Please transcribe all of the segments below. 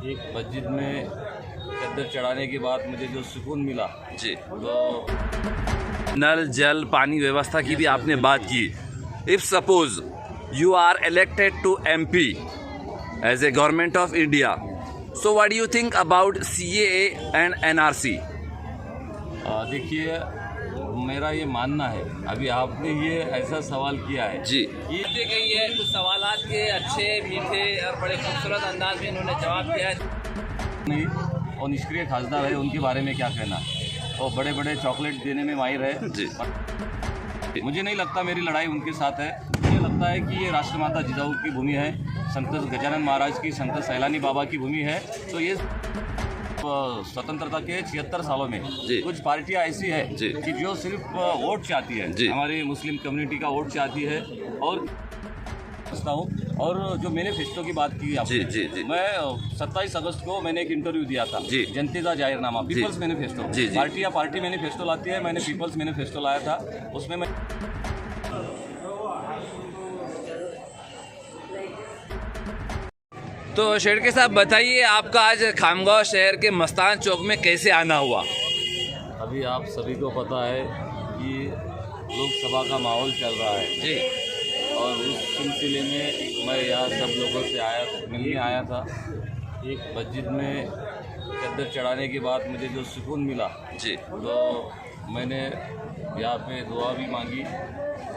एक मस्जिद में चद्दर चढ़ाने के बाद मुझे जो सुकून मिला जी, तो नल जल पानी व्यवस्था की भी आपने बात की। If suppose you are elected to MP as a government of India, so what do you think about CAA and NRC? देखिए, मेरा ये मानना है, अभी आपने ये ऐसा सवाल किया है जी, ये गई है कुछ सवालात के अच्छे मीठे और बड़े खूबसूरत अंदाज में इन्होंने जवाब दिया है। नहीं, और निष्क्रिय खासदार है, उनके बारे में क्या कहना। और बड़े बड़े चॉकलेट देने में माहिर है जी। मुझे नहीं लगता मेरी लड़ाई उनके साथ है। मुझे लगता है कि ये राष्ट्रमाता जिजाऊ की भूमि है, संत गजानन महाराज की, संत सैलानी बाबा की भूमि है। तो ये स्वतंत्रता के 76 सालों में जी। कुछ पार्टियां ऐसी है जी। कि जो सिर्फ वोट चाहती है, जी। हमारी मुस्लिम कम्युनिटी का वोट चाहती है। और और जो मैनिफेस्टो की बात की आपने, जी, जी, जी। मैं 27 अगस्त को मैंने एक इंटरव्यू दिया था। जी। जनता जाहिरनामा, पीपल्स मैनिफेस्टो। जी, जी। पार्टियां पार्टी मैनिफेस्टो लाती है, मैंने पीपल्स मैनिफेस्टो लाया था। उसमें मैं तो शेरके साहब बताइए, आपका आज खामगांव शहर के मस्तान चौक में कैसे आना हुआ? अभी आप सभी को पता है कि लोकसभा का माहौल चल रहा है जी, और उस सिलसिले में मैं यहाँ सब लोगों से मिलने आया था। एक मस्जिद में चद्दर चढ़ाने के बाद मुझे जो सुकून मिला जी, तो मैंने यहाँ पे दुआ भी मांगी।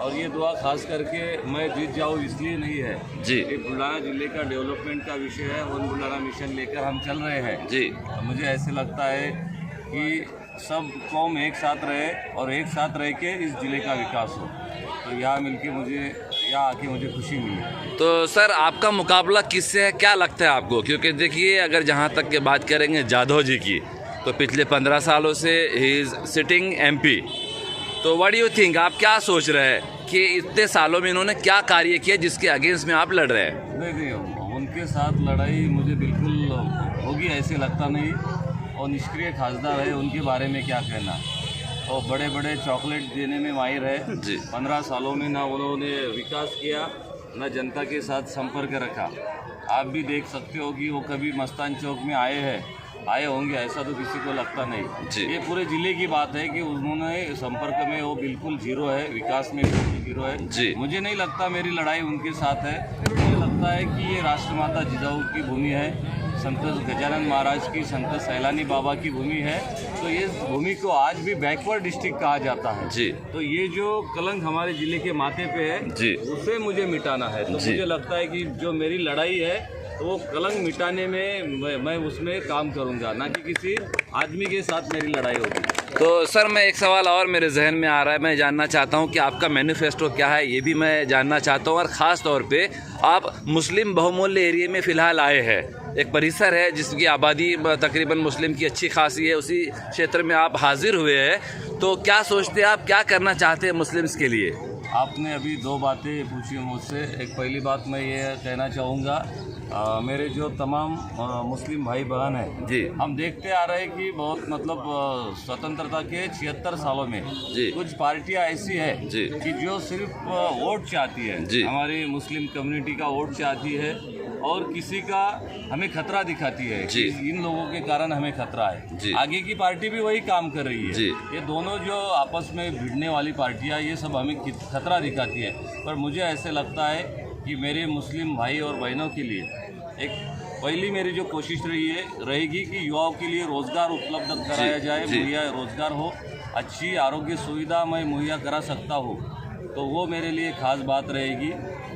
और ये दुआ खास करके मैं जीत जाऊँ इसलिए नहीं है जी, कि बुल्ढाना जिले का डेवलपमेंट का विषय है, वन बुल्ढाना मिशन लेकर हम चल रहे हैं जी। मुझे ऐसे लगता है कि सब कौम एक साथ रहे और एक साथ रह के इस ज़िले का विकास हो। तो यहाँ मिलके यहाँ आके मुझे खुशी मिली। तो सर, आपका मुकाबला किससे है, क्या लगता है आपको? क्योंकि देखिए, अगर जहाँ तक की बात करेंगे जाधव जी की, तो पिछले 15 सालों से ही इज़ सिटिंग MP। तो व्हाट डू यू थिंक, आप क्या सोच रहे हैं कि इतने सालों में इन्होंने क्या कार्य किया जिसके अगेंस्ट में आप लड़ रहे हैं? देखिए, उनके साथ लड़ाई मुझे बिल्कुल होगी ऐसे लगता नहीं। और निष्क्रिय खासदार है, उनके बारे में क्या कहना। और बड़े बड़े चॉकलेट देने में माहिर है जी। 15 सालों में ना उन्होंने विकास किया, ना जनता के साथ संपर्क रखा। आप भी देख सकते हो कि वो कभी मस्तान चौक में आए होंगे, ऐसा तो किसी को लगता नहीं। जी। ये पूरे ज़िले की बात है कि उन्होंने संपर्क में वो बिल्कुल जीरो है, विकास में बिल्कुल जीरो है। जी। मुझे नहीं लगता मेरी लड़ाई उनके साथ है। मुझे लगता है कि ये राष्ट्रमाता जिजाऊ की भूमि है, संत गजानन महाराज की, संत सैलानी बाबा की भूमि है। तो ये भूमि को आज भी बैकवर्ड डिस्ट्रिक्ट कहा जाता है। जी। तो ये जो कलंक हमारे ज़िले के माथे पे है जी। उसे मुझे मिटाना है। तो जी। मुझे लगता है कि जो मेरी लड़ाई है तो वो कलंक मिटाने में मैं उसमें काम करूंगा, ना कि किसी आदमी के साथ मेरी लड़ाई होगी। तो सर, मैं एक सवाल और मेरे जहन में आ रहा है, मैं जानना चाहता हूं कि आपका मैनिफेस्टो क्या है, ये भी मैं जानना चाहता हूं। और ख़ास तौर पे आप मुस्लिम बहुमूल्य एरिया में फ़िलहाल आए हैं, एक परिसर है जिसकी आबादी तकरीबन मुस्लिम की अच्छी खासी है, उसी क्षेत्र में आप हाजिर हुए हैं। तो क्या सोचते हैं आप, क्या करना चाहते हैं मुस्लिम्स के लिए? आपने अभी दो बातें पूछी मुझसे। एक पहली बात मैं ये कहना चाहूँगा, मेरे जो तमाम मुस्लिम भाई बहन हैं जी, हम देखते आ रहे हैं कि बहुत मतलब स्वतंत्रता के 76 सालों में जी। कुछ पार्टियां ऐसी है जी। कि जो सिर्फ वोट चाहती है, जी। हमारी मुस्लिम कम्युनिटी का वोट चाहती है और किसी का हमें खतरा दिखाती है जी। कि इन लोगों के कारण हमें खतरा है। जी। आगे की पार्टी भी वही काम कर रही है। जी। ये दोनों जो आपस में भिड़ने वाली पार्टियां, ये सब हमें खतरा दिखाती है। पर मुझे ऐसे लगता है कि मेरे मुस्लिम भाई और बहनों के लिए एक पहली मेरी जो कोशिश रहेगी कि युवाओं के लिए रोज़गार उपलब्ध कराया जाए, जी। मुहैया रोज़गार हो, अच्छी आरोग्य सुविधा मैं मुहैया करा सकता हूँ, तो वो मेरे लिए ख़ास बात रहेगी।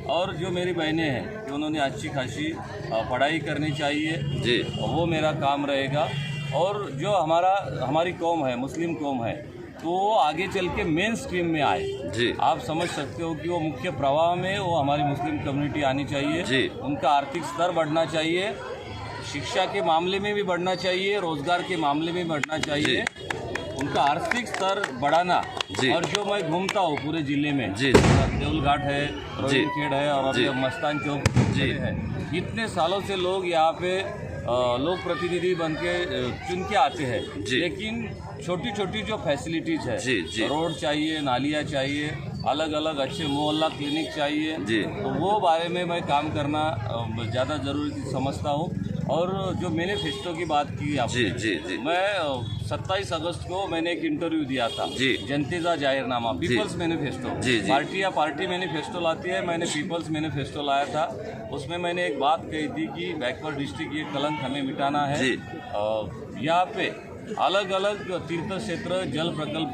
और जो मेरी बहनें हैं कि उन्होंने अच्छी खासी पढ़ाई करनी चाहिए जी, वो मेरा काम रहेगा। और जो हमारी कौम है, मुस्लिम कौम है, तो वो आगे चल के मेन स्ट्रीम में आए। जी, आप समझ सकते हो कि वो मुख्य प्रवाह में वो हमारी मुस्लिम कम्युनिटी आनी चाहिए। जी। उनका आर्थिक स्तर बढ़ना चाहिए, शिक्षा के मामले में भी बढ़ना चाहिए, रोजगार के मामले में बढ़ना चाहिए। उनका आर्थिक स्तर बढ़ाना। जी। और जो मैं घूमता हूँ पूरे जिले में, जी, देउलघाट है, जी। रोहिणखेड़ है और जी। अब मस्तान चौक जी। है। इतने सालों से लोग यहाँ पे लोक प्रतिनिधि बन के चुन के आते हैं, जी। लेकिन छोटी छोटी जो फैसिलिटीज़ है, जी, जी। रोड चाहिए, नालियाँ चाहिए, अलग अलग अच्छे मोहल्ला क्लिनिक चाहिए, जी। तो वो बारे में मैं काम करना ज़्यादा ज़रूरी समझता हूँ। और जो मैनिफेस्टो की बात की आपने, जी जी जी मैं 27 अगस्त को मैंने एक इंटरव्यू दिया था। जी। जनतेजा जाहिरनामा, पीपल्स मैनिफेस्टो। जी, जी। पार्टी मैनिफेस्टो लाती है, मैंने पीपल्स मैनिफेस्टो लाया था। उसमें मैंने एक बात कही थी कि बैकवर्ड डिस्ट्रिक्ट ये कलंक हमें मिटाना है। जी। यहाँ पे अलग अलग तीर्थ क्षेत्र, जल प्रकल्प,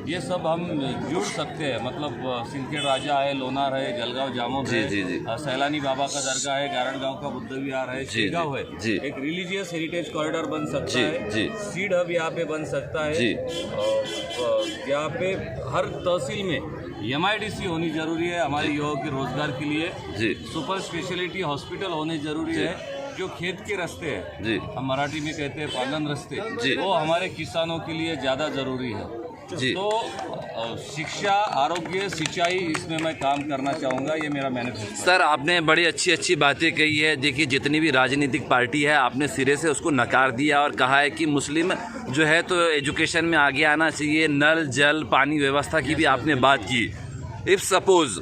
ये सब हम जुड़ सकते हैं। मतलब सिंदखेड़ राजा है, लोनार है, जलगांव जामोद जी, है, जी, जी। सैलानी बाबा का दरगाह है, गारणगांव का बुद्ध विहार है, जी, शेगांव है। जी। एक रिलीजियस हेरिटेज कॉरिडोर बन सकता जी, है। जी। सीड हब यहाँ पे बन सकता है। जी। यहाँ पे हर तहसील में MIDC होनी जरूरी है हमारे युवाओं के रोजगार के लिए। जी सुपर स्पेशलिटी हॉस्पिटल होने जरूरी है। जो खेत के रास्ते हैं, जी हम मराठी में कहते हैं पालन रास्ते, जी। वो हमारे किसानों के लिए ज़्यादा ज़रूरी है। जी। तो शिक्षा, आरोग्य, सिंचाई, इसमें मैं काम करना चाहूँगा। ये मेरा मैनिफेस्टो। सर, आपने बड़ी अच्छी अच्छी बातें कही है। देखिए, जितनी भी राजनीतिक पार्टी है, आपने सिरे से उसको नकार दिया और कहा है कि मुस्लिम जो है तो एजुकेशन में आगे आना चाहिए। नल, जल, पानी व्यवस्था की भी आपने बात की। If suppose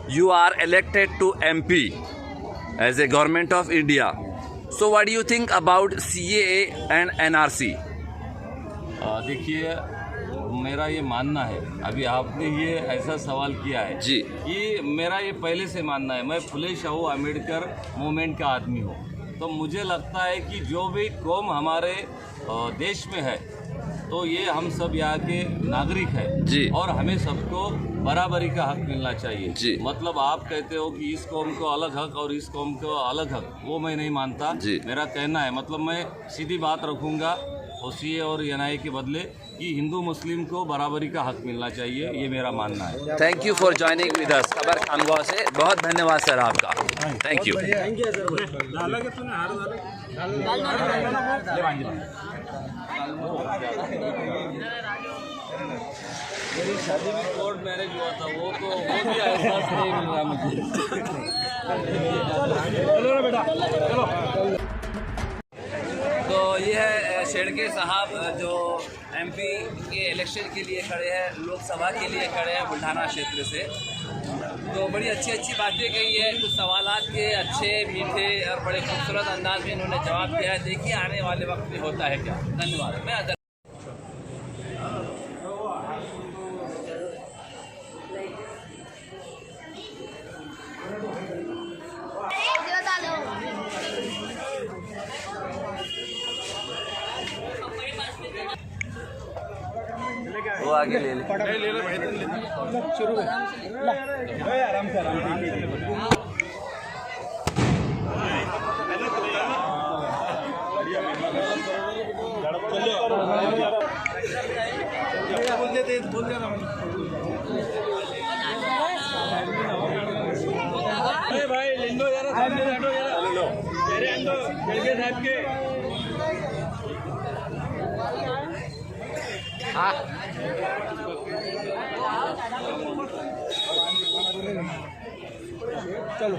you are elected to MP as a government of India, so what do you think about CAA and NRC? देखिए, मेरा ये मानना है, अभी आपने ये ऐसा सवाल किया है जी। कि मेरा ये पहले से मानना है। मैं फुले शाहू अम्बेडकर मूवमेंट का आदमी हूँ। तो मुझे लगता है कि जो भी कौम हमारे देश में है, तो ये हम सब यहाँ के नागरिक हैं जी। और हमें सबको बराबरी का हक मिलना चाहिए। जी। मतलब आप कहते हो कि इस कौम को अलग हक और इस कौम को अलग हक, वो मैं नहीं मानता। जी। मेरा कहना है, मतलब मैं सीधी बात रखूँगा OCA और NI के बदले कि हिंदू मुस्लिम को बराबरी का हक मिलना चाहिए। ये मेरा मानना है। Thank you for joining with us. खबर खानगांव से बहुत धन्यवाद सर आपका। Thank you. मेरी शादी भी कोर्ट मैरिज हुआ था, वो भी एहसास नहीं मिल रहा मुझे। तो ये है शेड़के साहब जो MP के इलेक्शन के लिए खड़े हैं, लोकसभा के लिए खड़े हैं बुल्ढाना क्षेत्र से। तो बड़ी अच्छी अच्छी बातें कही है। कुछ सवालात के अच्छे, मीठे और बड़े खूबसूरत अंदाज में इन्होंने जवाब दिया है। देखिए आने वाले वक्त में होता है क्या। धन्यवाद। मैं वो आगे ले ले। शुरू आराम से बोल देना भाई। लिंडो यार, साहब के चलो।